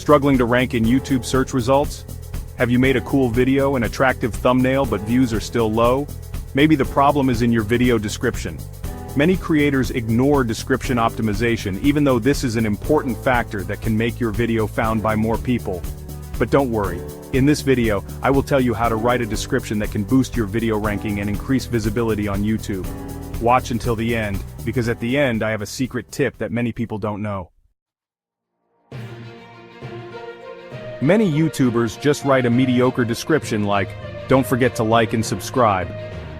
Struggling to rank in YouTube search results? Have you made a cool video, an attractive thumbnail, but views are still low? Maybe the problem is in your video description. Many creators ignore description optimization, even though this is an important factor that can make your video found by more people. But don't worry. In this video, I will tell you how to write a description that can boost your video ranking and increase visibility on YouTube. Watch until the end, because at the end I have a secret tip that many people don't know. Many YouTubers just write a mediocre description like, "Don't forget to like and subscribe."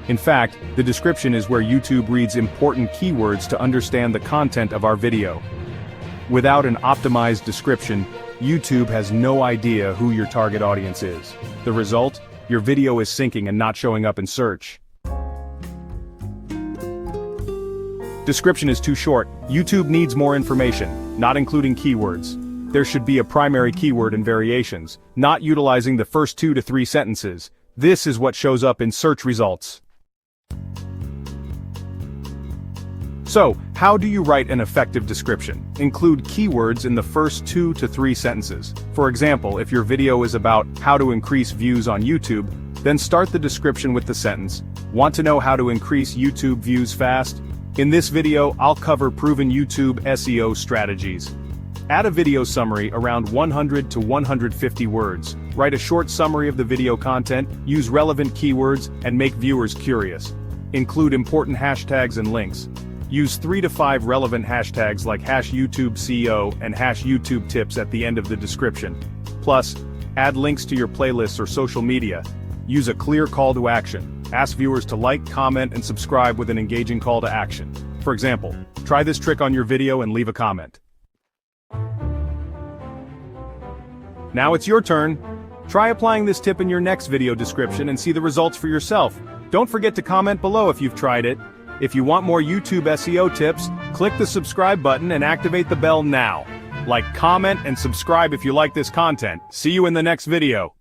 In fact, the description is where YouTube reads important keywords to understand the content of our video. Without an optimized description, YouTube has no idea who your target audience is. The result? Your video is sinking and not showing up in search. Description is too short. YouTube needs more information, not including keywords. There should be a primary keyword and variations, not utilizing the first 2 to 3 sentences. This is what shows up in search results. So, how do you write an effective description? Include keywords in the first 2 to 3 sentences. For example, if your video is about how to increase views on YouTube, then start the description with the sentence, "Want to know how to increase YouTube views fast? In this video, I'll cover proven YouTube SEO strategies." Add a video summary around 100 to 150 words. Write a short summary of the video content, use relevant keywords, and make viewers curious. Include important hashtags and links. Use 3 to 5 relevant hashtags like #YouTubeSEO and #YouTubeTips at the end of the description. Plus, add links to your playlists or social media. Use a clear call to action. Ask viewers to like, comment, and subscribe with an engaging call to action. For example, try this trick on your video and leave a comment. Now it's your turn. Try applying this tip in your next video description and see the results for yourself. Don't forget to comment below if you've tried it. If you want more YouTube SEO tips, click the subscribe button and activate the bell now. Like, comment, and subscribe if you like this content. See you in the next video.